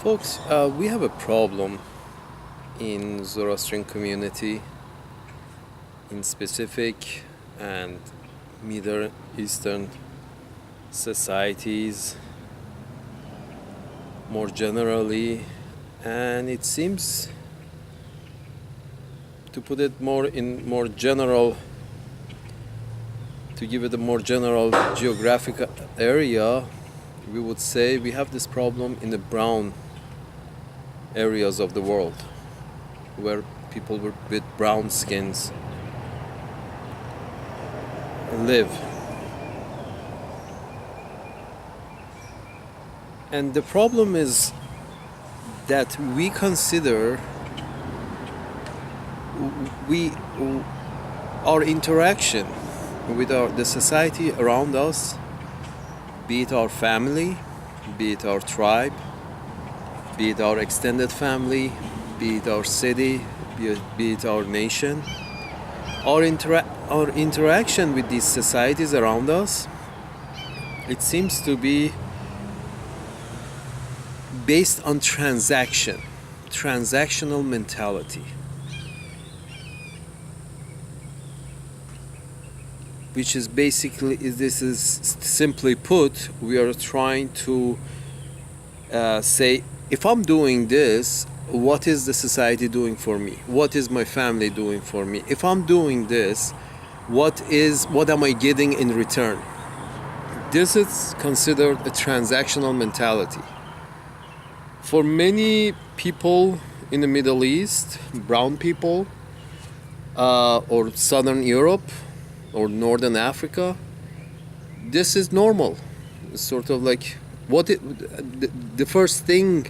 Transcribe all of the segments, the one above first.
Folks, we have a problem in Zoroastrian community, in specific, and Middle Eastern societies more generally, and it seems, to put it more general, to give it a more general geographic area, we would say we have this problem in the brown areas of the world, where people with brown skins live. And the problem is that we consider our interaction with the society around us, be it our family, be it our tribe, be it our extended family, be it our city, be it our nation, our interaction with these societies around us, it seems to be based on transactional mentality, which is basically, this is simply put, we are trying to say, if I'm doing this, what is the society doing for me? What is my family doing for me? If I'm doing this, what am I getting in return? This is considered a transactional mentality. For many people in the Middle East, brown people, or Southern Europe, or Northern Africa, this is normal. It's sort of like the first thing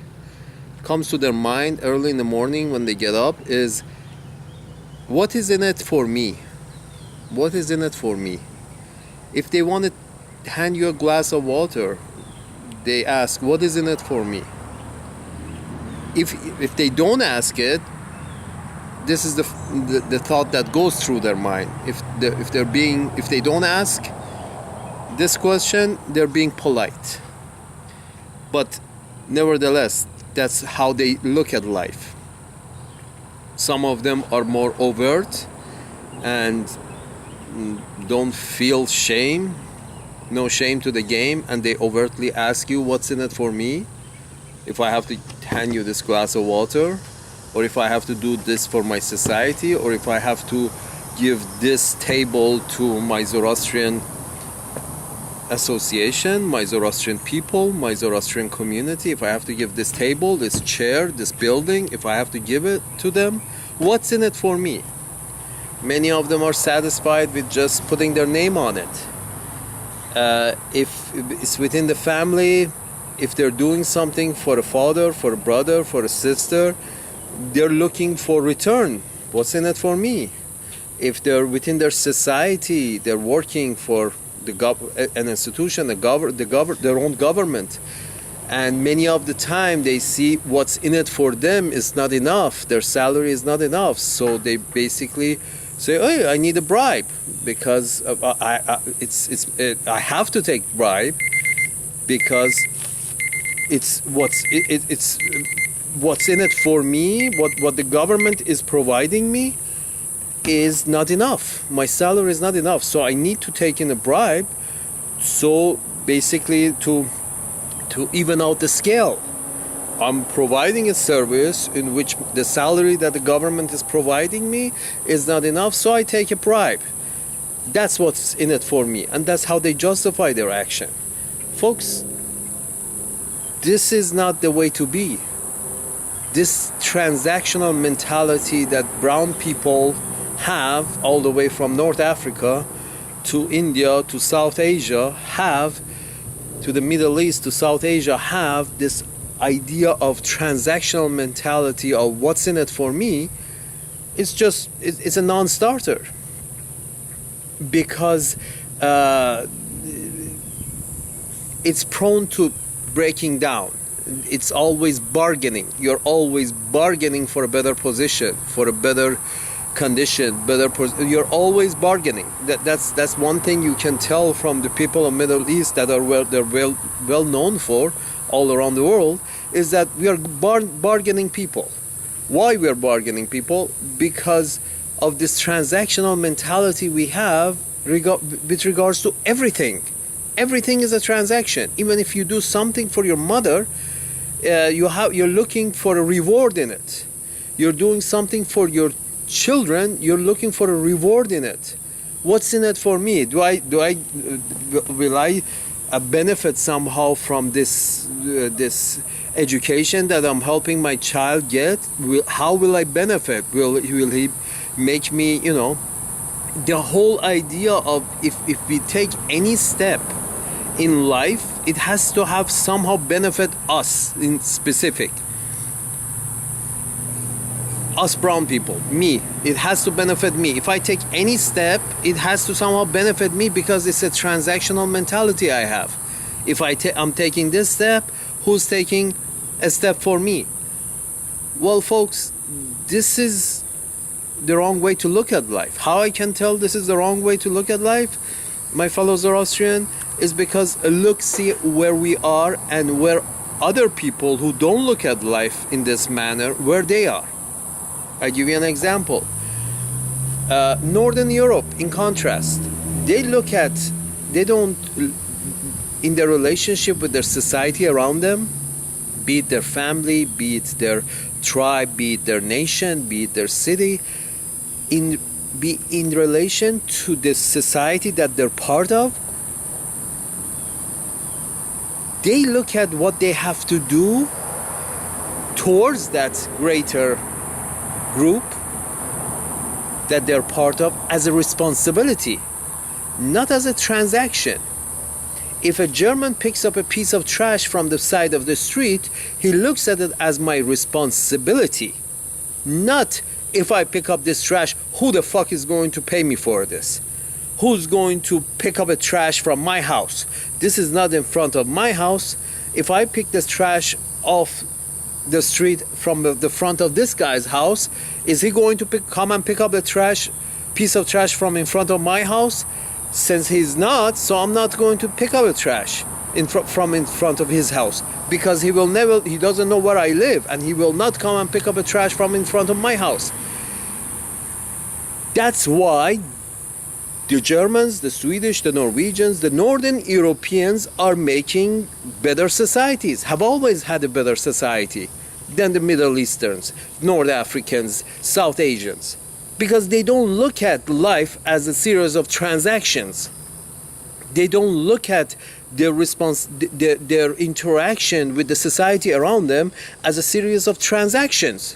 comes to their mind early in the morning when they get up is, what is in it for me? What is in it for me? If they want to hand you a glass of water, they ask, what is in it for me? If they don't ask it, this is the thought that goes through their mind. If they don't ask this question, they're being polite. But nevertheless, that's how they look at life. Some of them are more overt and don't feel shame, no shame to the game, and they overtly ask you, what's in it for me? If I have to hand you this glass of water, or if I have to do this for my society, or if I have to give this table to my Zoroastrian association, my Zoroastrian people, my Zoroastrian community, if I have to give this table, this chair, this building, if I have to give it to them, what's in it for me? Many of them are satisfied with just putting their name on it. If it's within the family, if they're doing something for a father, for a brother, for a sister, they're looking for return. What's in it for me? If they're within their society, they're working for an institution, their own government, and many of the time they see what's in it for them is not enough. Their salary is not enough, so they basically say, "Hey, I need a bribe because I have to take bribe because it's what's in it for me. What the government is providing me is not enough. My salary is not enough, so I need to take in a bribe, so basically to even out the scale. I'm providing a service in which the salary that the government is providing me is not enough, so I take a bribe. That's what's in it for me, and that's how they justify their action." Folks, this is not the way to be. This transactional mentality that brown people have, all the way from North Africa to India to South Asia, have to the Middle East to South Asia, have this idea of transactional mentality of what's in it for me. It's a non-starter, because it's prone to breaking down. It's always bargaining. You're always bargaining for a better position, for a better condition, you're always bargaining. That's one thing you can tell from the people of Middle East that are well known for all around the world, is that we are bargaining people. Why we are bargaining people? Because of this transactional mentality we have with regards to everything. Everything is a transaction. Even if you do something for your mother, you're looking for a reward in it. You're doing something for your children, you're looking for a reward in it. What's in it for me? Will I benefit somehow from this education that I'm helping my child get? How will I benefit? Will he make me, the whole idea of if we take any step in life, it has to have somehow benefit us in specific. Us brown people, me, it has to benefit me. If I take any step, it has to somehow benefit me because it's a transactional mentality I have. If I'm taking this step, who's taking a step for me? Well, folks, this is the wrong way to look at life. How I can tell this is the wrong way to look at life, my fellow Zoroastrian, is because see where we are and where other people who don't look at life in this manner, where they are. I give you an example. Northern Europe, in contrast, they don't, in their relationship with their society around them, be it their family, be it their tribe, be it their nation, be it their city, in relation to the society that they're part of, they look at what they have to do towards that greater group that they're part of as a responsibility, not as a transaction. If a German picks up a piece of trash from the side of the street, he looks at it as my responsibility, not if I pick up this trash, who the fuck is going to pay me for this? Who's going to pick up a trash from my house? This is not in front of my house. If I pick this trash off the street from the front of this guy's house, is he going to come and pick up the piece of trash from in front of my house? Since he's not, so I'm not going to pick up the trash from in front of his house, because he doesn't know where I live, and he will not come and pick up the trash from in front of my house. That's why the Germans, the Swedish, the Norwegians, the Northern Europeans are making better societies, have always had a better society than the Middle Easterns, North Africans, South Asians, because they don't look at life as a series of transactions. They don't look at their interaction with the society around them as a series of transactions.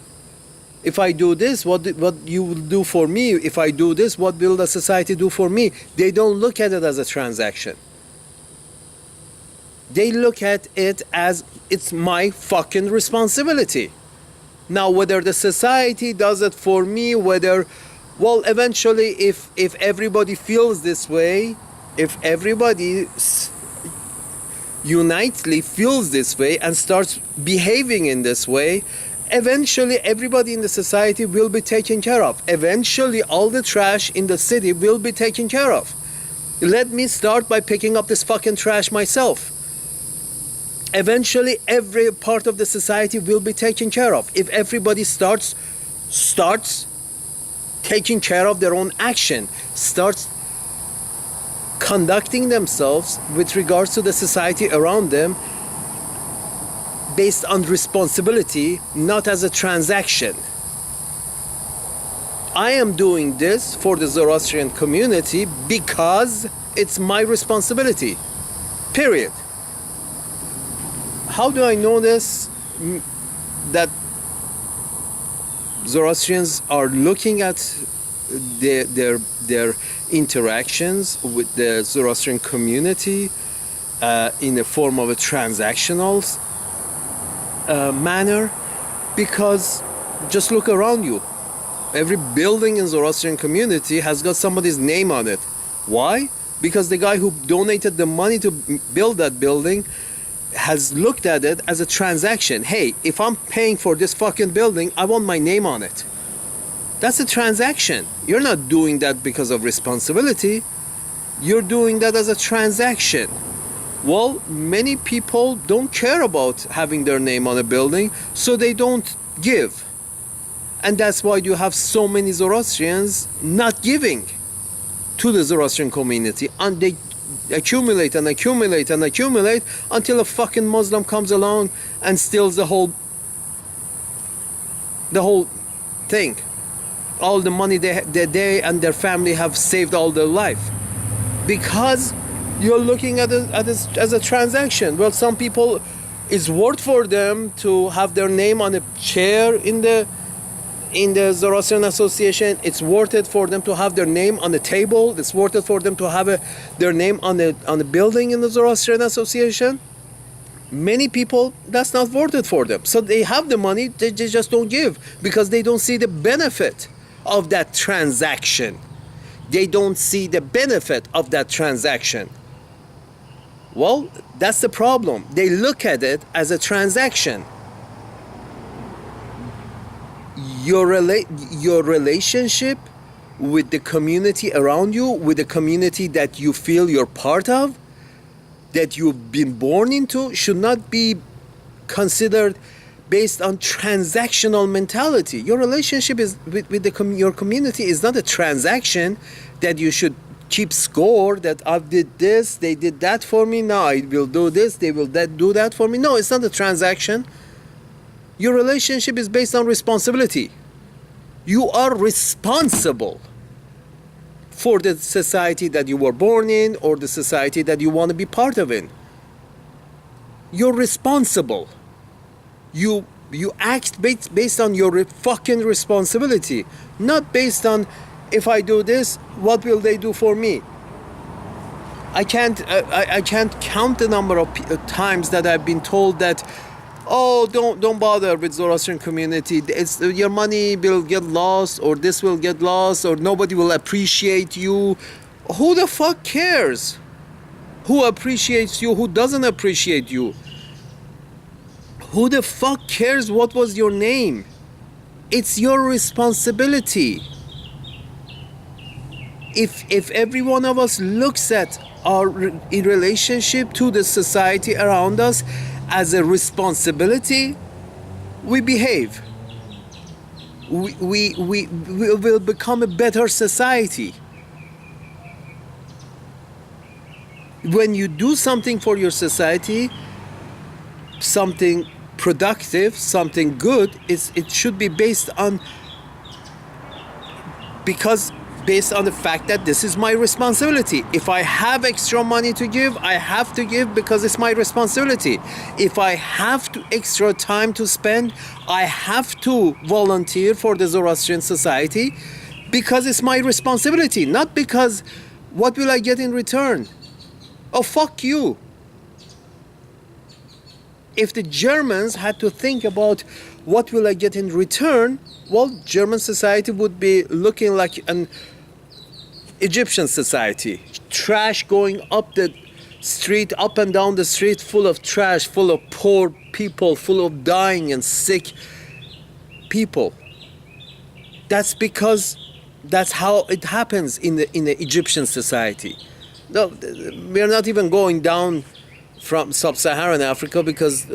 If I do this, what you will do for me? If I do this, what will the society do for me? They don't look at it as a transaction. They look at it as it's my fucking responsibility. Now, whether the society does it for me, eventually, if everybody feels this way, if everybody unitedly feels this way and starts behaving in this way, eventually everybody in the society will be taken care of. Eventually all the trash in the city will be taken care of. Let me start by picking up this fucking trash myself. Eventually every part of the society will be taken care of. If everybody starts taking care of their own action, starts conducting themselves with regards to the society around them based on responsibility, not as a transaction. I am doing this for the Zoroastrian community because it's my responsibility. Period. How do I know this? That Zoroastrians are looking at their interactions with the Zoroastrian community in the form of a transactional manner, because just look around you. Every building in Zoroastrian community has got somebody's name on it. Why? Because the guy who donated the money to build that building has looked at it as a transaction. Hey, if I'm paying for this fucking building, I want my name on it. That's a transaction. You're not doing that because of responsibility. You're doing that as a transaction. Well, many people don't care about having their name on a building, so they don't give. And that's why you have so many Zoroastrians not giving to the Zoroastrian community. And they accumulate and accumulate and accumulate until a fucking Muslim comes along and steals the whole thing. All the money they and their family have saved all their life. Because you're looking at it as a transaction. Well, some people, it's worth for them to have their name on a chair in the Zoroastrian Association. It's worth it for them to have their name on the table. It's worth it for them to have their name on the building in the Zoroastrian Association. Many people, that's not worth it for them. So they have the money, they just don't give because they don't see the benefit of that transaction. They don't see the benefit of that transaction. Well, that's the problem. They look at it as a transaction. Your relationship with the community around you, with the community that you feel you're part of, that you've been born into, should not be considered based on transactional mentality. Your relationship is with your community is not a transaction that you should keep score, that I did this, they did that for me, now I will do this, they will do that for me. No, it's not a transaction. Your relationship is based on responsibility. You are responsible for the society that you were born in or the society that you want to be part of in. You're responsible. You act based on your fucking responsibility, not based on if I do this, what will they do for me? I can't count the number of times that I've been told that, oh, don't bother with Zoroastrian community. It's your money will get lost, or this will get lost, or nobody will appreciate you. Who the fuck cares? Who appreciates you? Who doesn't appreciate you? Who the fuck cares what was your name? It's your responsibility. If every one of us looks at our relationship to the society around us as a responsibility, we behave. We will become a better society. When you do something for your society, something productive, something good, it should be based on the fact that this is my responsibility. If I have extra money to give, I have to give because it's my responsibility. If I have extra time to spend, I have to volunteer for the Zoroastrian society because it's my responsibility, not because what will I get in return? Oh, fuck you. If the Germans had to think about what will I get in return, well, German society would be looking like an Egyptian society. Trash going up the street, up and down the street, full of trash, full of poor people, full of dying and sick people. That's because that's how it happens in the Egyptian society. No, we're not even going down from sub-Saharan Africa because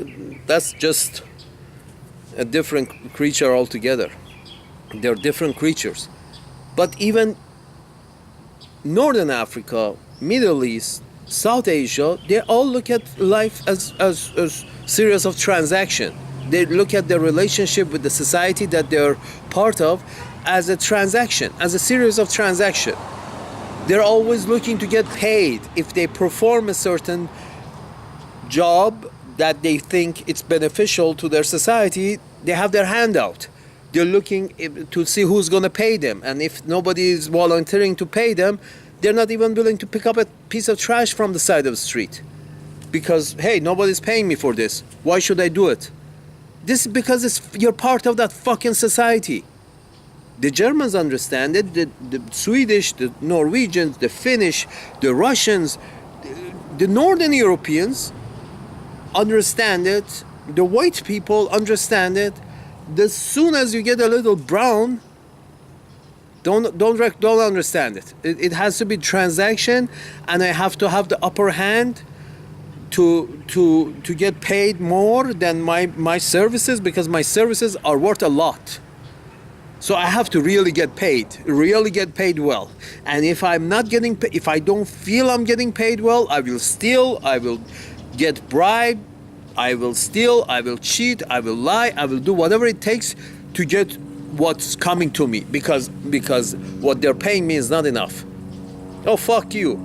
that's just a different creature altogether. They're different creatures. But even Northern Africa, Middle East, South Asia, they all look at life as series of transaction. They look at their relationship with the society that they're part of as a transaction, as a series of transactions. They're always looking to get paid. If they perform a certain job that they think it's beneficial to their society, they have their hand out. They're looking to see who's going to pay them. And if nobody is volunteering to pay them, they're not even willing to pick up a piece of trash from the side of the street. Because, hey, nobody's paying me for this. Why should I do it? This is because you're part of that fucking society. The Germans understand it, the Swedish, the Norwegians, the Finnish, the Russians, the Northern Europeans understand it. The white people understand it. As soon as you get a little brown, don't understand it. It has to be transaction, and I have to have the upper hand to get paid more than my services, because my services are worth a lot. So I have to really get paid well. And if I'm not getting if I don't feel I'm getting paid well, I will steal, I will get bribed, I will steal, I will cheat, I will lie, I will do whatever it takes to get what's coming to me, because what they're paying me is not enough. Oh, fuck you.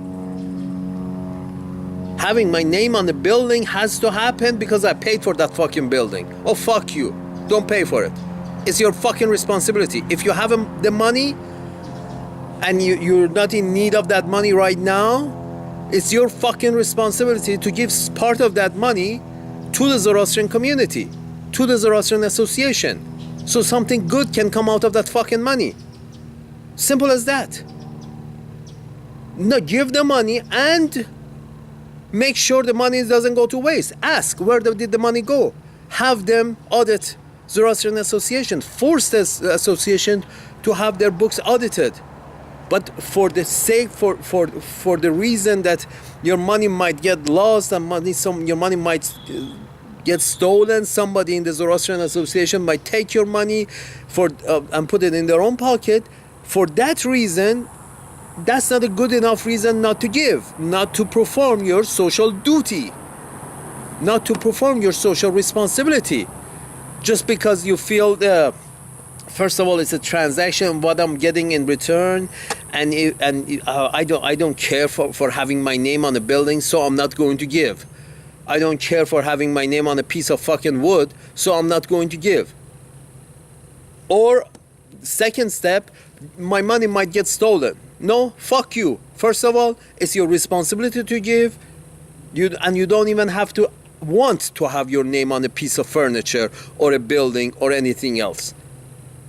Having my name on the building has to happen because I paid for that fucking building. Oh, fuck you. Don't pay for it. It's your fucking responsibility. If you have the money and you're not in need of that money right now, it's your fucking responsibility to give part of that money to the Zoroastrian community, to the Zoroastrian Association, so something good can come out of that fucking money. Simple as that. No, give the money and make sure the money doesn't go to waste. Ask, where did the money go? Have them audit Zoroastrian Association. Force the association to have their books audited. But for the sake, for the reason that your money might get lost and your money might get stolen, somebody in the Zoroastrian Association might take your money and put it in their own pocket. For that reason, that's not a good enough reason not to give, not to perform your social duty, not to perform your social responsibility. Just because you feel, first of all, it's a transaction, what I'm getting in return, and I don't care for having my name on a building, so I'm not going to give. I don't care for having my name on a piece of fucking wood, so I'm not going to give. Or, second step, my money might get stolen. No, fuck you. First of all, it's your responsibility to give, and you don't even have to want to have your name on a piece of furniture or a building or anything else,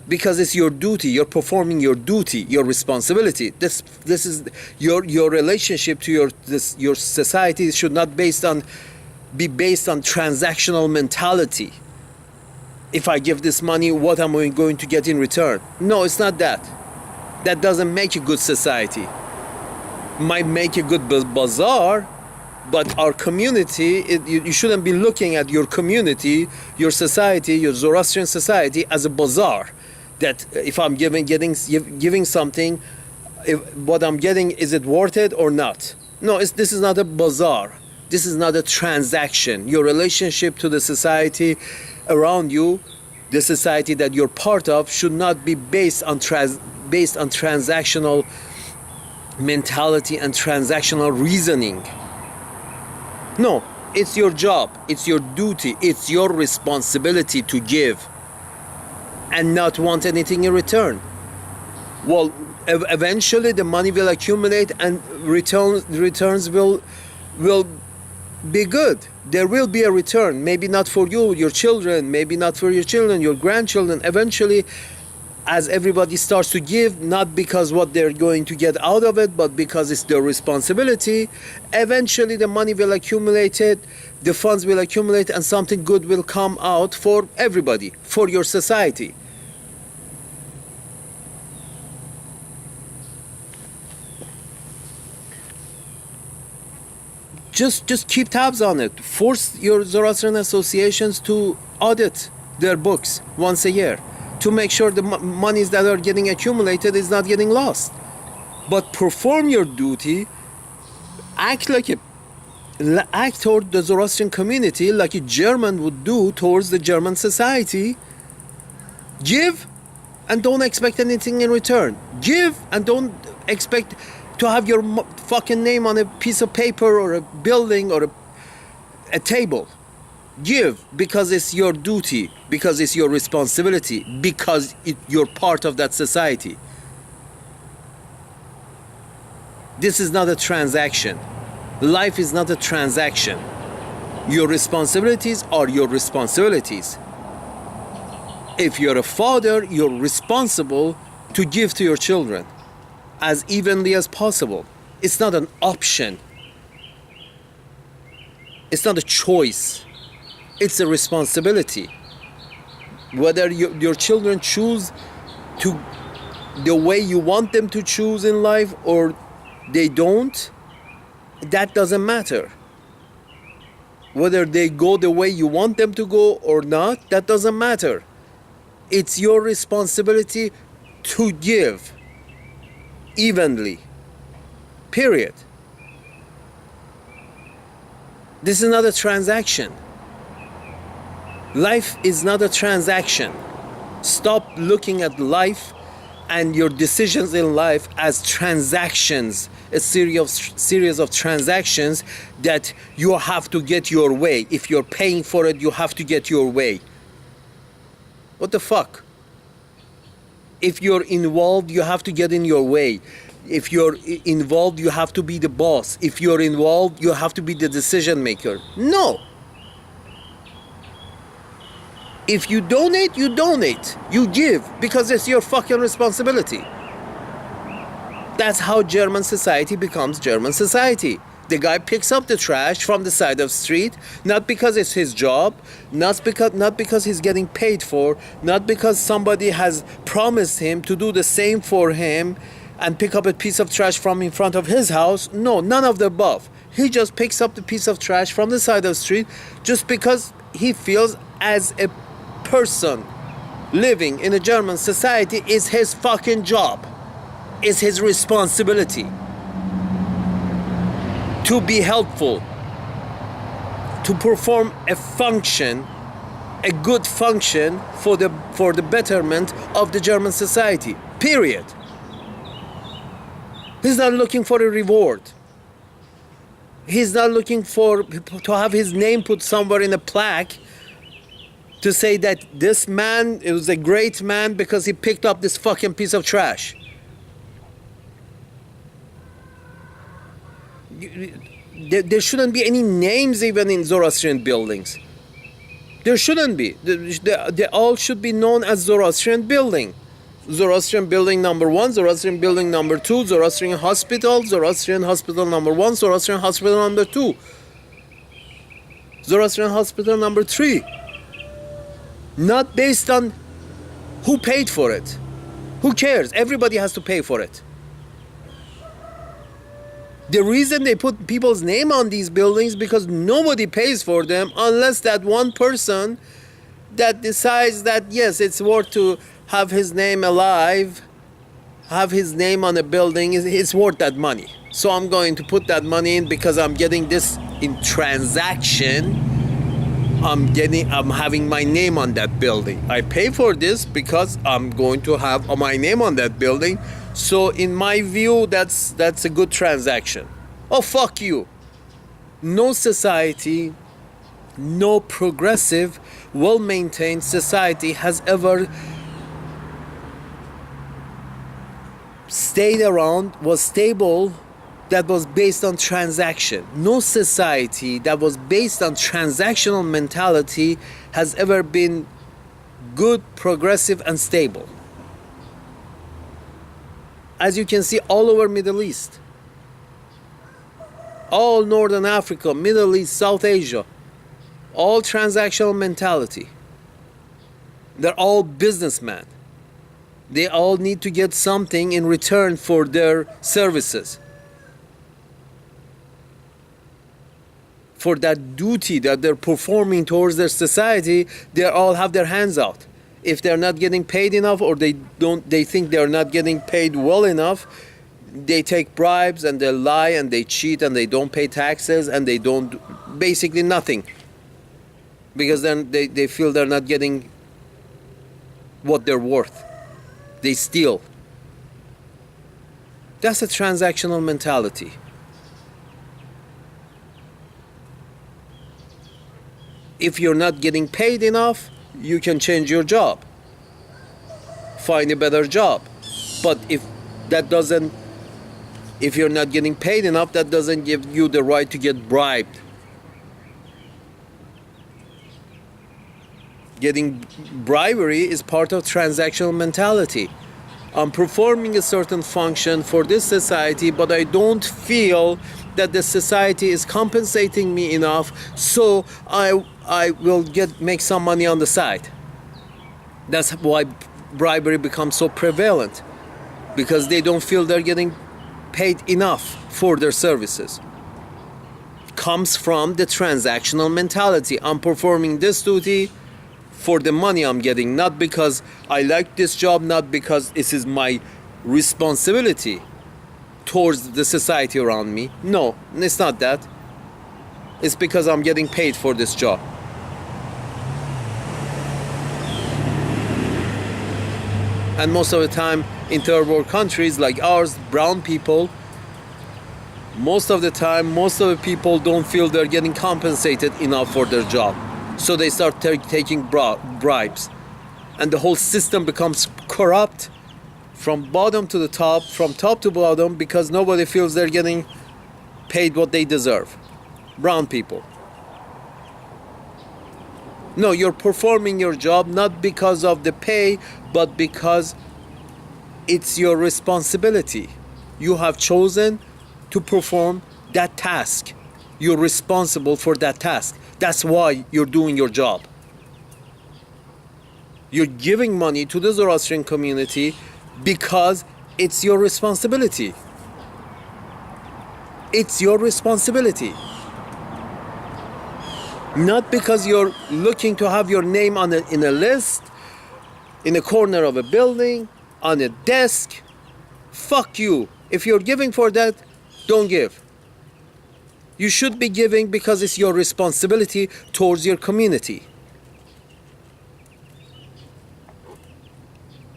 because it's your duty. You're performing your duty, your responsibility. This is your relationship to your society should not be based on transactional mentality. If I give this money, what am I going to get in return? No, it's not that. That doesn't make a good society. Might make a good bazaar, but our community, you shouldn't be looking at your community, your society, your Zoroastrian society as a bazaar. That if I'm giving something, what I'm getting, is it worth it or not? No, this is not a bazaar. This is not a transaction. Your relationship to the society around you, the society that you're part of, should not be based on transactional mentality and transactional reasoning. No, it's your job, it's your duty, it's your responsibility to give and not want anything in return. Well, eventually the money will accumulate and returns will be good. There will be a return, maybe not for you, your children, maybe not for your children, your grandchildren. Eventually, as everybody starts to give, not because what they're going to get out of it, but because it's their responsibility, eventually the money will accumulate, the funds will accumulate, and something good will come out for everybody, for your society. Just keep tabs on it. Force your Zoroastrian associations to audit their books once a year, to make sure the monies that are getting accumulated is not getting lost. But perform your duty, act toward the Zoroastrian community like a German would do towards the German society. Give and don't expect anything in return. Give and don't expect to have your fucking name on a piece of paper or a building or a table. Give because it's your duty, because it's your responsibility, because you're part of that society. This is not a transaction. Life is not a transaction. Your responsibilities are your responsibilities. If you're a father, you're responsible to give to your children as evenly as possible. It's not an option. It's not a choice. It's a responsibility. Whether your children choose to the way you want them to choose in life or they don't, that doesn't matter. Whether they go the way you want them to go or not, that doesn't matter. It's your responsibility to give evenly. Period. This is not a transaction. Life is not a transaction. Stop looking at life and your decisions in life as transactions, a series of transactions that you have to get your way. If you're paying for it, you have to get your way. What the fuck? If you're involved, you have to get in your way. If you're involved, you have to be the boss. If you're involved, you have to be the decision maker. No. If you donate, you donate. You give because it's your fucking responsibility. That's how German society becomes German society. The guy picks up the trash from the side of the street, not because it's his job, not because he's getting paid for, not because somebody has promised him to do the same for him and pick up a piece of trash from in front of his house. No, none of the above. He just picks up the piece of trash from the side of the street just because he feels as a person living in a German society is his fucking job, is his responsibility to be helpful, to perform a function, a good function for the betterment of the German society. Period. He's not looking for a reward. He's not looking to have his name put somewhere in a plaque to say that this man was a great man because he picked up this fucking piece of trash. There shouldn't be any names even in Zoroastrian buildings. There shouldn't be. They all should be known as Zoroastrian building. Zoroastrian building number 1, Zoroastrian building number 2, Zoroastrian hospital number 1, Zoroastrian hospital number 2, Zoroastrian hospital number 3. Not based on who paid for it. Who cares? Everybody has to pay for it. The reason they put people's name on these buildings because nobody pays for them unless that one person that decides that yes, it's worth to have his name alive, have his name on a building, it's worth that money. So I'm going to put that money in because I'm getting this in transaction. I'm having my name on that building. I pay for this because I'm going to have my name on that building. So in my view, that's a good transaction. Oh, fuck you. No society, no progressive, well-maintained society has ever stayed around, was stable, that was based on transaction. No society that was based on transactional mentality has ever been good, progressive, and stable. As you can see all over Middle East, all Northern Africa, Middle East, South Asia, all transactional mentality. They're all businessmen. They all need to get something in return for their services. For that duty that they're performing towards their society, they all have their hands out. If they're not getting paid enough or they think they're not getting paid well enough, they take bribes and they lie and they cheat and they don't pay taxes and they don't basically nothing. Because then they feel they're not getting what they're worth. They steal. That's a transactional mentality. If you're not getting paid enough, you can change your job. Find a better job. But if you're not getting paid enough, that doesn't give you the right to get bribed. Getting bribery is part of transactional mentality. I'm performing a certain function for this society, but I don't feel that the society is compensating me enough, so I will make some money on the side. That's why bribery becomes so prevalent, because they don't feel they're getting paid enough for their services. comes from the transactional mentality. I'm performing this duty for the money I'm getting, not because I like this job, not because this is my responsibility towards the society around me. No, it's not that. It's because I'm getting paid for this job. And most of the time in third world countries like ours, brown people, most of the people don't feel they're getting compensated enough for their job. So they start taking bribes. And the whole system becomes corrupt from bottom to the top, from top to bottom, because nobody feels they're getting paid what they deserve. Brown people. No, you're performing your job not because of the pay, but because it's your responsibility. You have chosen to perform that task. You're responsible for that task. That's why you're doing your job. You're giving money to the Zoroastrian community because it's your responsibility. It's your responsibility. Not because you're looking to have your name in a list, in a corner of a building, on a desk. Fuck you. If you're giving for that, don't give. You should be giving because it's your responsibility towards your community.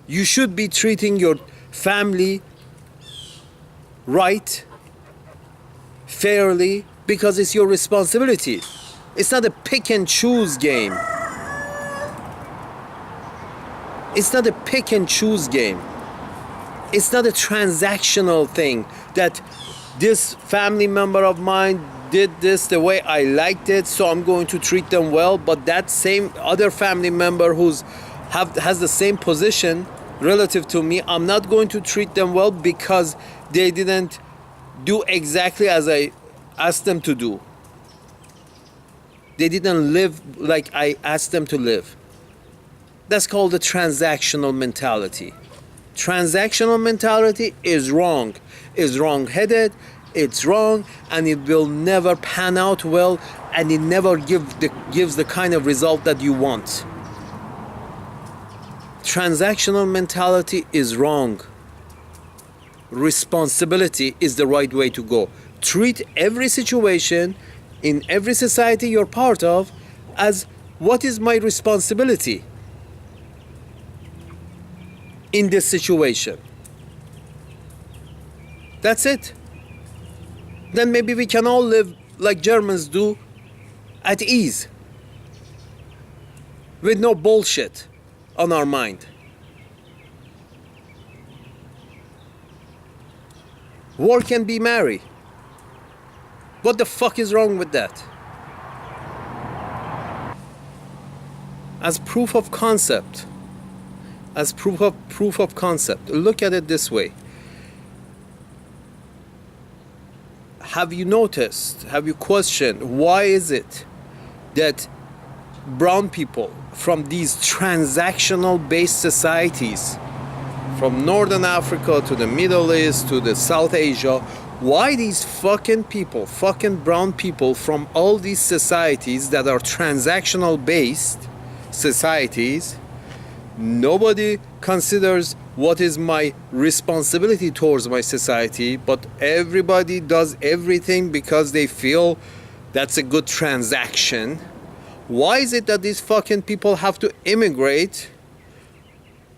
You should be treating your family right, fairly, because it's your responsibility. It's not a pick and choose game. It's not a pick and choose game. It's not a transactional thing that this family member of mine did this the way I liked it, so I'm going to treat them well, but that same other family member has the same position relative to me, I'm not going to treat them well because they didn't do exactly as I asked them to do. They didn't live like I asked them to live. That's called the transactional mentality. Transactional mentality is wrong. Is wrong-headed, it's wrong, and it will never pan out well, and it never gives the kind of result that you want. Transactional mentality is wrong. Responsibility is the right way to go. Treat every situation in every society you're part of as what is my responsibility in this situation. That's it. Then maybe we can all live like Germans do, at ease, with no bullshit on our mind. Work and be merry. What the fuck is wrong with that? As proof of concept, look at it this way. Have you noticed, have you questioned, why is it that brown people from these transactional based societies, from Northern Africa to the Middle East to the South Asia, why these fucking brown people from all these societies that are transactional based societies, nobody considers what is my responsibility towards my society, but everybody does everything because they feel that's a good transaction. Why is it that these fucking people have to immigrate,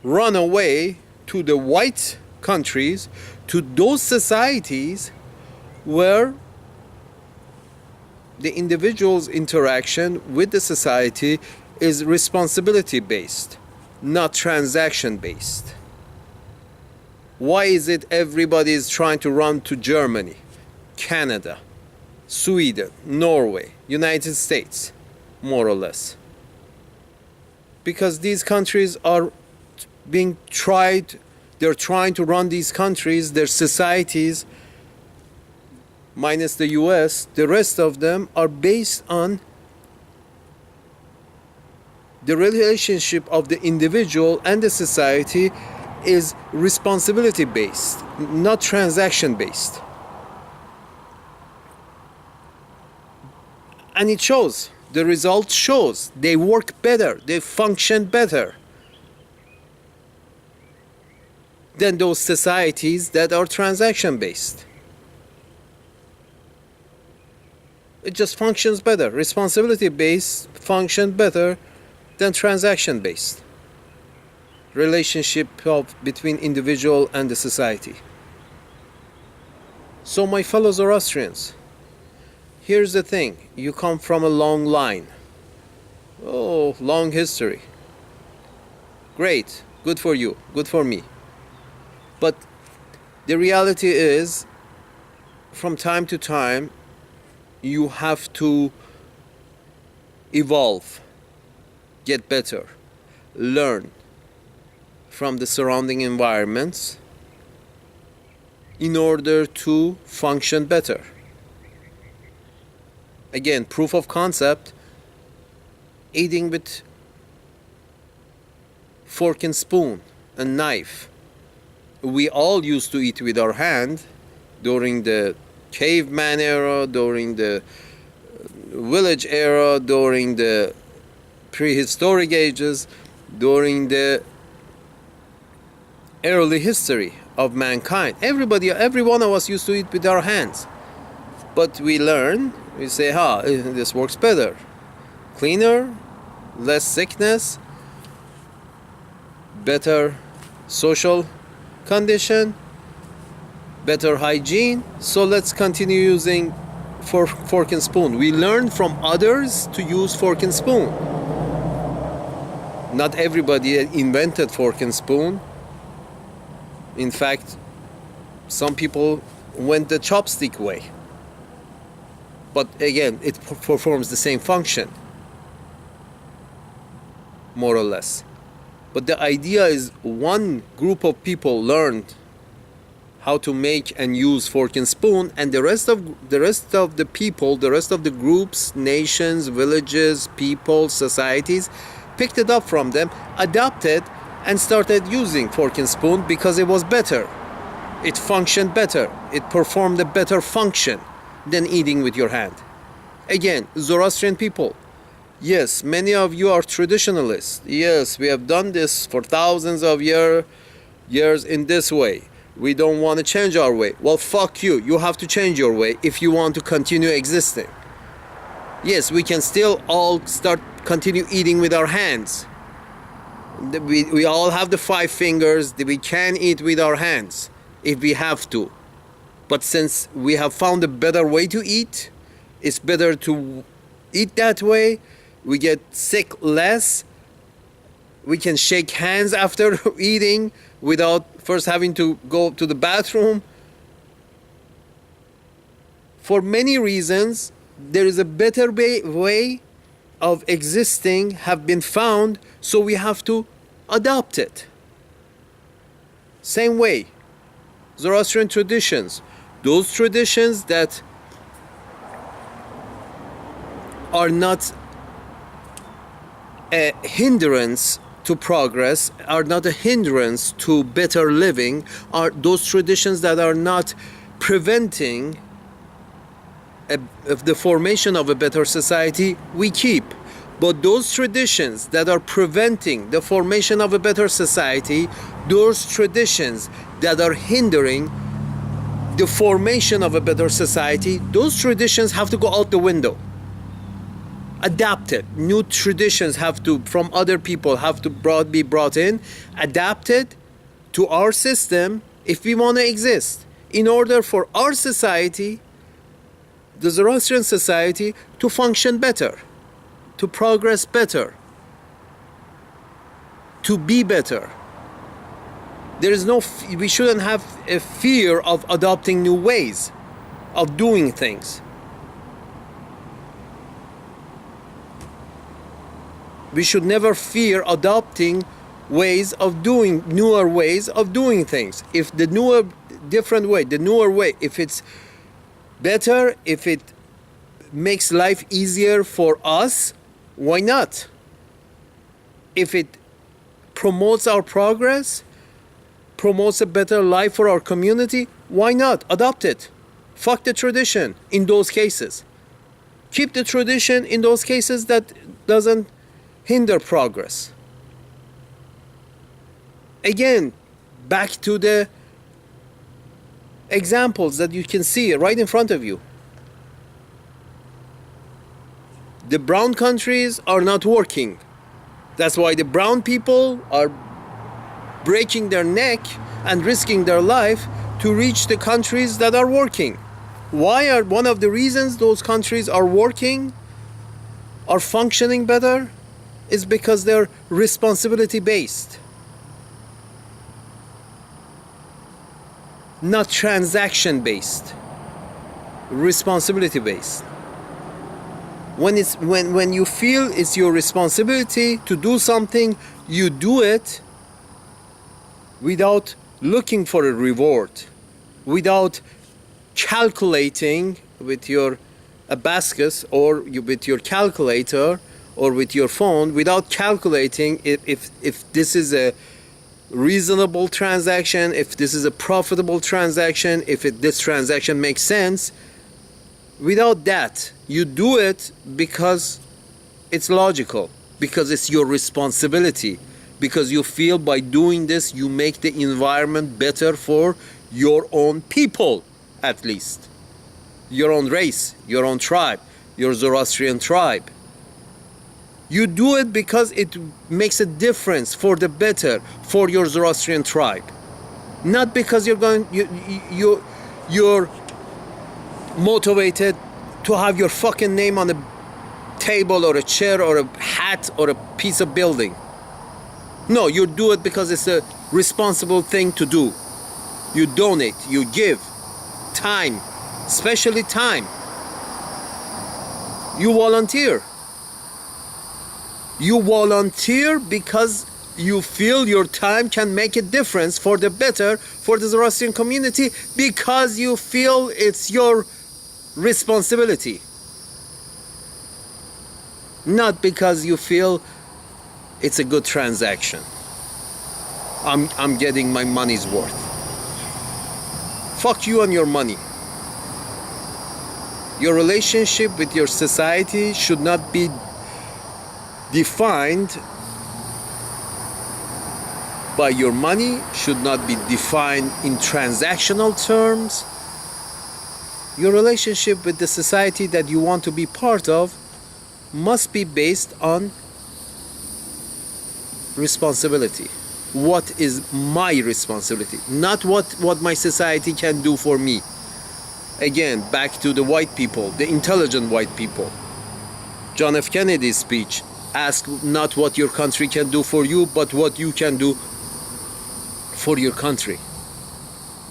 run away to the white countries, to those societies where the individual's interaction with the society is responsibility based, not transaction based? Why is it everybody is trying to run to Germany, Canada, Sweden, Norway, United States, more or less? Because these countries are being tried, they're trying to run these countries, their societies, minus the US, the rest of them are based on the relationship of the individual and the society is responsibility based, not transaction based. And it shows. The result shows. They work better. They function better than those societies that are transaction based. It just functions better. Responsibility based function better than transaction based. Relationship between individual and the society. So my fellow Zoroastrians, here's the thing. You come from a long line. Oh, long history. Great. Good for you. Good for me. But the reality is, from time to time, you have to evolve, get better, learn from the surrounding environments in order to function better. Again, proof of concept, eating with fork and spoon and knife. We all used to eat with our hand during the caveman era, during the village era, during the prehistoric ages, during the early history of mankind. Every one of us used to eat with our hands. But we learn, we say, this works better. Cleaner, less sickness, better social condition, better hygiene. So let's continue using fork and spoon. We learn from others to use fork and spoon. Not everybody invented fork and spoon. In fact, some people went the chopstick way. But again, it performs the same function, more or less. But the idea is one group of people learned how to make and use fork and spoon, and the rest of the people, the rest of the groups, nations, villages, people, societies, picked it up from them, adopted, and started using fork and spoon because it was better. It functioned better. It performed a better function than eating with your hand. Again, Zoroastrian people. Yes, many of you are traditionalists. Yes, we have done this for thousands of years in this way. We don't want to change our way. Well, fuck you. You have to change your way if you want to continue existing. Yes, we can still all continue eating with our hands. We all have the 5 fingers. We can eat with our hands if we have to. But since we have found a better way to eat, it's better to eat that way. We get sick less. We can shake hands after eating without first having to go to the bathroom. For many reasons, there is a better way of existing have been found, so we have to adopt it. Same way, Zoroastrian traditions, those traditions that are not a hindrance to progress, are not a hindrance to better living, are those traditions that are not preventing the formation of a better society, we keep. But those traditions that are preventing the formation of a better society, those traditions that are hindering the formation of a better society, those traditions have to go out the window. Adapted. New traditions have to, from other people, have to be brought in, adapted to our system if we want to exist. In order for our society, the Zoroastrian society, to function better, to progress better, to be better. There is we shouldn't have a fear of adopting new ways of doing things. We should never fear adopting newer ways of doing things. If the newer way, if it's better, if it makes life easier for us, why not? If it promotes our progress, promotes a better life for our community, why not? Adopt it. Fuck the tradition in those cases. Keep the tradition in those cases that doesn't hinder progress. Again, back to the examples that you can see right in front of you. The brown countries are not working. That's why the brown people are breaking their neck and risking their life to reach the countries that are working. Why are one of the reasons those countries are working, are functioning better, is because they're responsibility based, not transaction based, responsibility based. When you feel it's your responsibility to do something, you do it without looking for a reward, without calculating with your abacus or with your calculator or with your phone, without calculating if this is a reasonable transaction, if this is a profitable transaction, if this transaction makes sense. Without that, you do it because it's logical, because it's your responsibility, because you feel by doing this you make the environment better for your own people, at least your own race, your own tribe, your Zoroastrian tribe. You do it because it makes a difference for the better for your Zoroastrian tribe, not because you're motivated to have your fucking name on a table or a chair or a hat or a piece of building. No, you do it because it's a responsible thing to do. You donate, you give time, especially time. You volunteer. You volunteer because you feel your time can make a difference for the better for the Zoroastrian community, because you feel it's your responsibility, not because you feel it's a good transaction. I'm getting my money's worth. Fuck you and your money. Your relationship with your society should not be defined by your money, should not be defined in transactional terms. Your relationship with the society that you want to be part of must be based on responsibility. What is my responsibility? Not what my society can do for me. Again, back to the white people, the intelligent white people. John F. Kennedy's speech, ask not what your country can do for you, but what you can do for your country.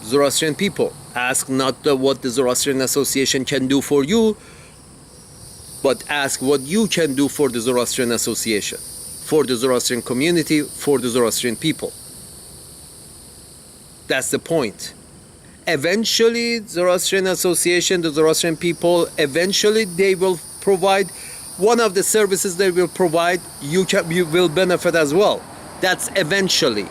Zoroastrian people, ask not what the Zoroastrian Association can do for you, but ask what you can do for the Zoroastrian Association, for the Zoroastrian community, for the Zoroastrian people. That's the point. Eventually, Zoroastrian Association, the Zoroastrian people, eventually they will provide one of the services they will provide, you will benefit as well. That's eventually.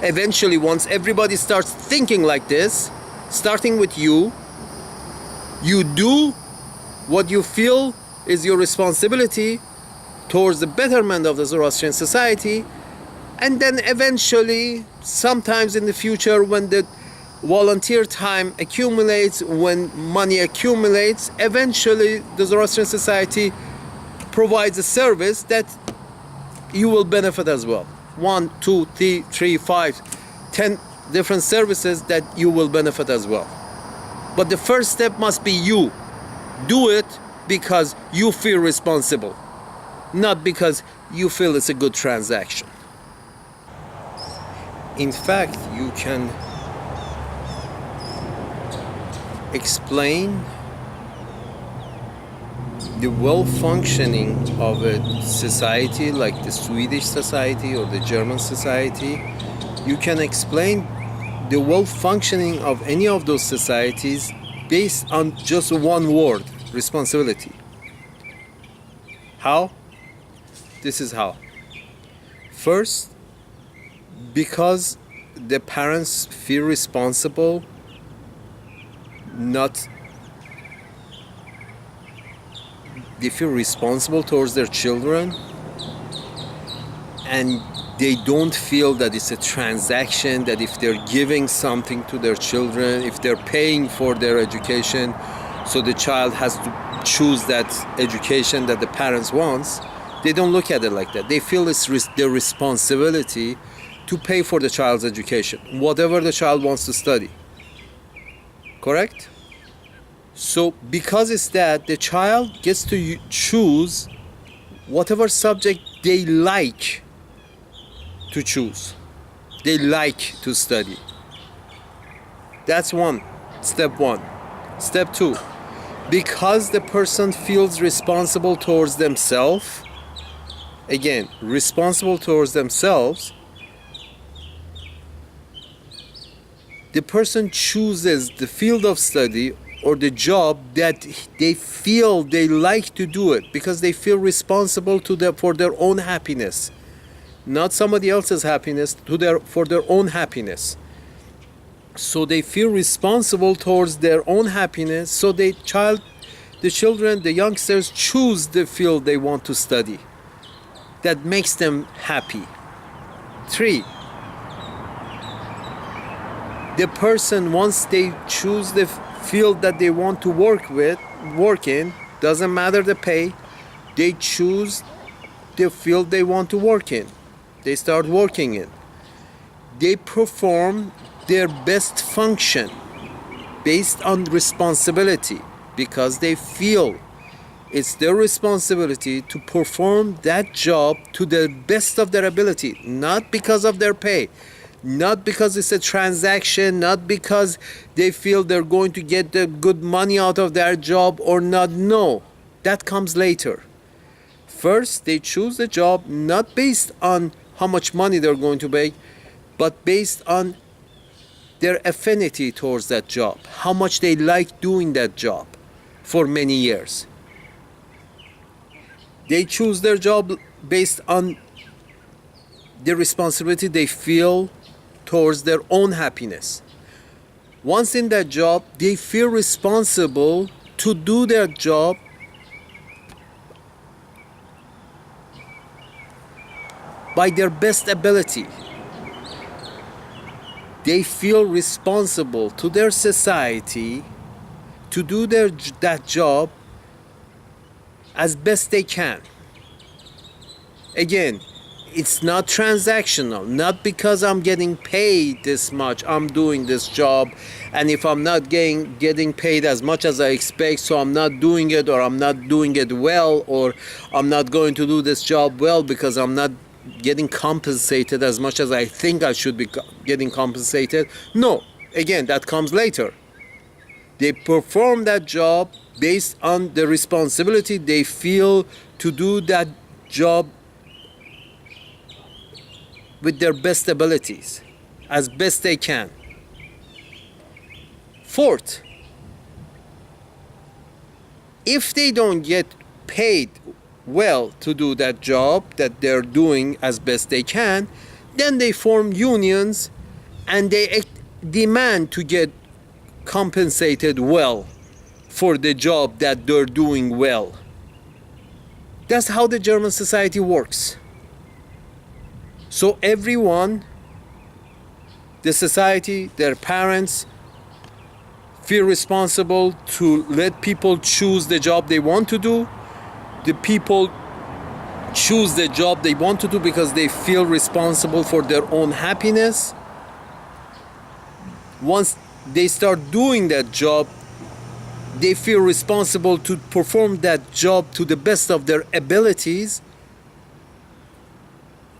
Eventually, once everybody starts thinking like this, starting with you, you do what you feel is your responsibility towards the betterment of the Zoroastrian society, and then eventually, sometimes in the future, when the volunteer time accumulates, when money accumulates, eventually the Zoroastrian society provides a service that you will benefit as well. 1, 2, 3, 5, 10 different services that you will benefit as well. But the first step must be you. Do it because you feel responsible, not because you feel it's a good transaction. In fact, you can explain the well-functioning of a society like the Swedish society or the German society. You can explain the well-functioning of any of those societies based on just one word: responsibility. How? This is how. First, because the parents feel responsible, they feel responsible towards their children, and they don't feel that it's a transaction, that if they're giving something to their children, if they're paying for their education, so the child has to choose that education that the parents wants, they don't look at it like that. They feel it's their responsibility to pay for the child's education, whatever the child wants to study. Correct? So because it's that, the child gets to choose whatever subject they like to choose, they like to study. That's one, step one. Step two, because the person feels responsible towards themselves, again, responsible towards themselves, the person chooses the field of study or the job that they feel they like to do it, because they feel responsible for their own happiness, not somebody else's happiness, for their own happiness. So they feel responsible towards their own happiness, so the children, the youngsters choose the field they want to study that makes them happy. 3, the person, once they choose the field that they want to work in, doesn't matter the pay, they choose the field they want to work in. They start working in. They perform their best function based on responsibility, because they feel it's their responsibility to perform that job to the best of their ability, not because of their pay, not because it's a transaction, not because they feel they're going to get the good money out of their job or not. No, that comes later. First, they choose the job not based on how much money they're going to make, but based on their affinity towards that job, how much they like doing that job for many years. They choose their job based on the responsibility they feel towards their own happiness. Once in that job, they feel responsible to do their job by their best ability. They feel responsible to their society to do that job as best they can. Again, it's not transactional, not because I'm getting paid this much, I'm doing this job, and if I'm not getting paid as much as I expect, so I'm not doing it, or I'm not doing it well, or I'm not going to do this job well because I'm not getting compensated as much as I think I should be getting compensated. No, again, that comes later. They perform that job based on the responsibility they feel to do that job with their best abilities, as best they can. Fourth, if they don't get paid well to do that job that they're doing as best they can, then they form unions and they demand to get compensated well for the job that they're doing well. That's how the German society works. So everyone, the society, their parents, feel responsible to let people choose the job they want to do. The people choose the job they want to do because they feel responsible for their own happiness. Once they start doing that job, they feel responsible to perform that job to the best of their abilities,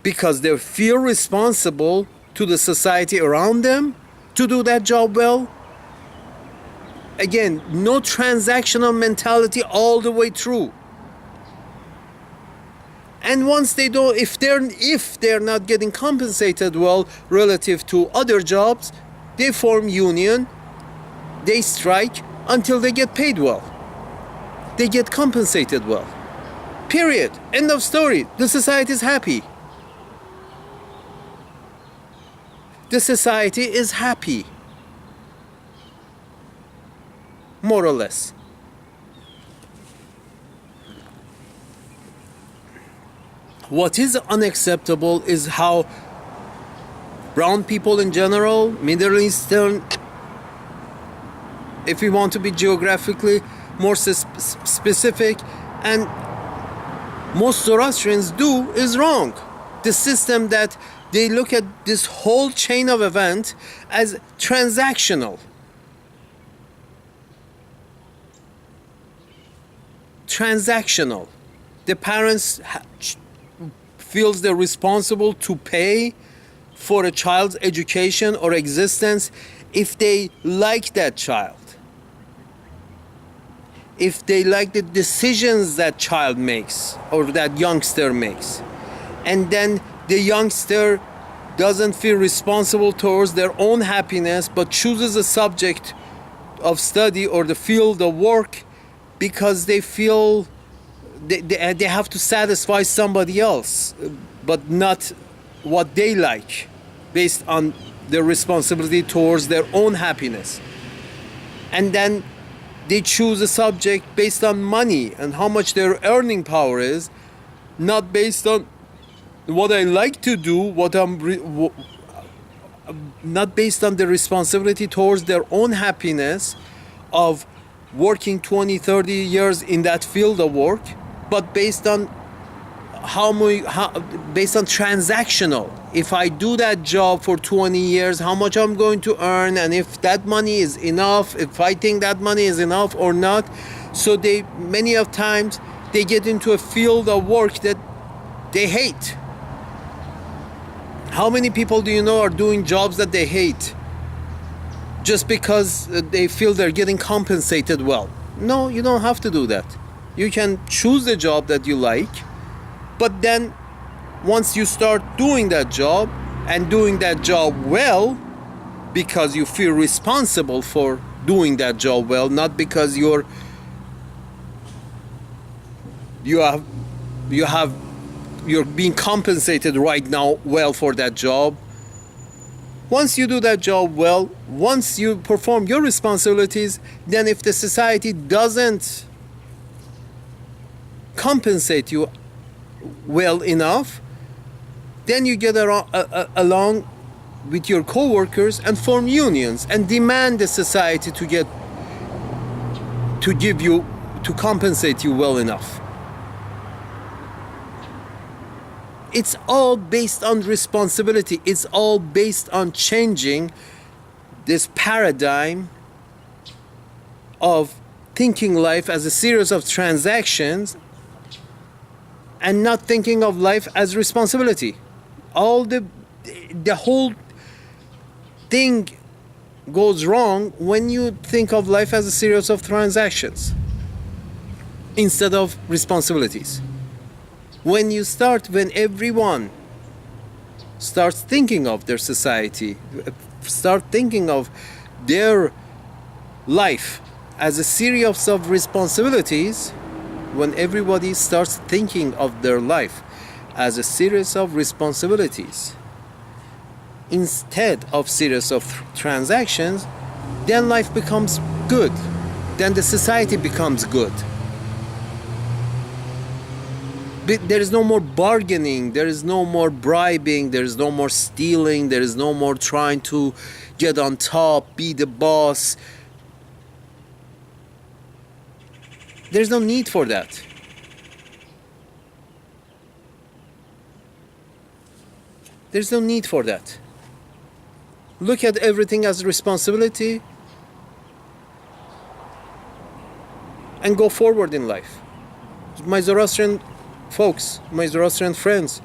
because they feel responsible to the society around them to do that job well. Again, no transactional mentality all the way through. And once they don't, if they're not getting compensated well relative to other jobs, they form union, they strike until they get paid well. They get compensated well. Period. End of story. The society is happy. The society is happy. More or less. What is unacceptable is how brown people in general, Middle Eastern, if we want to be geographically more specific, and most Zoroastrians do, is wrong. The system that they look at this whole chain of event as transactional. Transactional. The parents feels they're responsible to pay for a child's education or existence if they like that child, if they like the decisions that child makes or that youngster makes, and then the youngster doesn't feel responsible towards their own happiness but chooses a subject of study or the field of work because they feel they have to satisfy somebody else, but not what they like, based on their responsibility towards their own happiness. And then they choose a subject based on money and how much their earning power is, not based on what I like to do, not based on the responsibility towards their own happiness of working 20, 30 years in that field of work, but based on based on transactional. If I do that job for 20 years, how much I'm going to earn, and if that money is enough, if I think that money is enough or not. So they many of times they get into a field of work that they hate. How many people do you know are doing jobs that they hate just because they feel they're getting compensated well? No, you don't have to do that. You can choose the job that you like, but then once you start doing that job and doing that job well, because you feel responsible for doing that job well, not because you're being compensated right now well for that job. Once you do that job well, once you perform your responsibilities, then if the society doesn't compensate you well enough, then you get along with your co-workers and form unions and demand the society to compensate you well enough. It's all based on responsibility. It's all based on changing this paradigm of thinking life as a series of transactions and not thinking of life as responsibility. The whole thing goes wrong when you think of life as a series of transactions instead of responsibilities. When everyone starts thinking of their society, start thinking of their life as a series of responsibilities, when everybody starts thinking of their life as a series of responsibilities instead of series of transactions, then life becomes good. Then the society becomes good. There is no more bargaining, there is no more bribing, there is no more stealing, there is no more trying to get on top, be the boss. There's no need for that. There's no need for that. Look at everything as responsibility and go forward in life. My Zoroastrian folks, my Zoroastrian friends,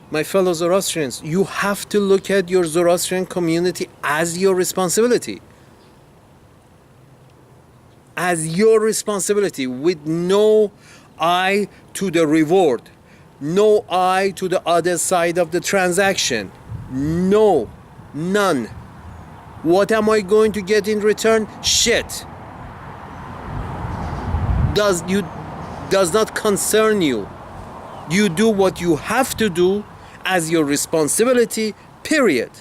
my fellow Zoroastrians, you have to look at your Zoroastrian community as your responsibility. As your responsibility, with no eye to the reward, no eye to the other side of the transaction. No, none. What am I going to get in return? Shit. Does not concern you. You do what you have to do as your responsibility, period.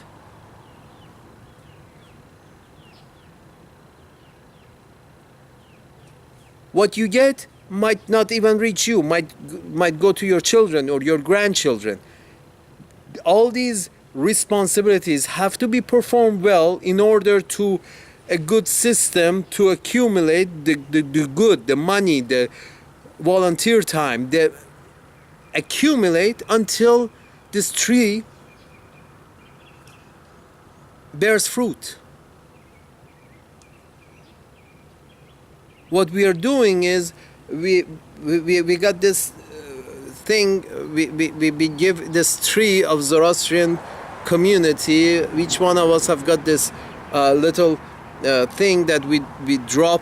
What you get, might not even reach you, might go to your children or your grandchildren. All these responsibilities have to be performed well in order to a good system to accumulate the good, the money, the volunteer time, the accumulate until this tree bears fruit. What we are doing is we got this thing, we give this tree of Zoroastrian community. Each one of us have got this little thing that we drop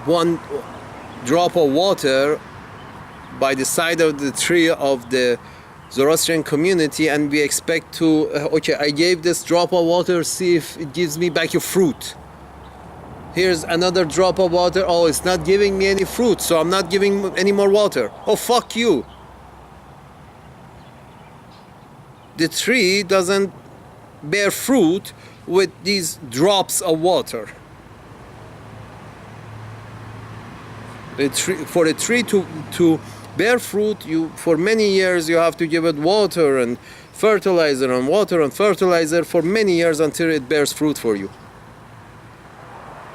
one drop of water by the side of the tree of the Zoroastrian community, and we expect to okay, I gave this drop of water, see if it gives me back a fruit. Here's another drop of water. Oh, it's not giving me any fruit, so I'm not giving any more water. Oh, fuck you. The tree doesn't bear fruit with these drops of water. For a tree to bear fruit, for many years you have to give it water and fertilizer and water and fertilizer for many years until it bears fruit for you.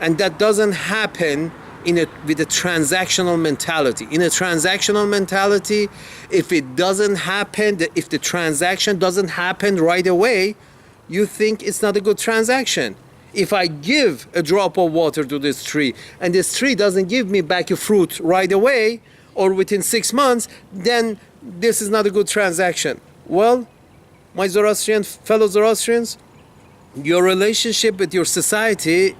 And that doesn't happen with a transactional mentality. In a transactional mentality, if it doesn't happen, if the transaction doesn't happen right away, you think it's not a good transaction. If I give a drop of water to this tree and this tree doesn't give me back a fruit right away or within 6 months, then this is not a good transaction. Well, my fellow Zoroastrians, your relationship with your society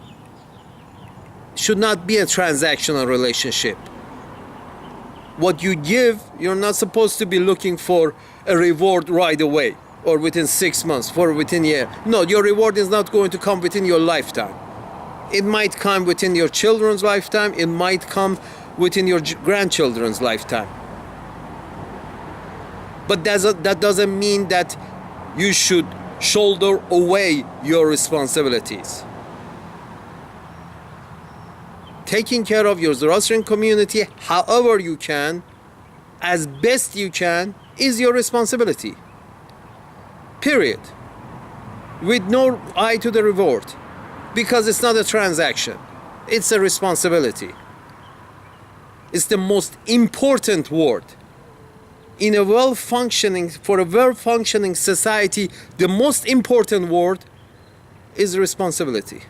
should not be a transactional relationship. What you give, you're not supposed to be looking for a reward right away or within 6 months or within a year. No, your reward is not going to come within your lifetime. It might come within your children's lifetime. It might come within your grandchildren's lifetime. But that doesn't mean that you should shoulder away your responsibilities. Taking care of your Zoroastrian community however you can, as best you can, is your responsibility. Period. With no eye to the reward. Because it's not a transaction. It's a responsibility. It's the most important word. For a well-functioning society, the most important word is responsibility.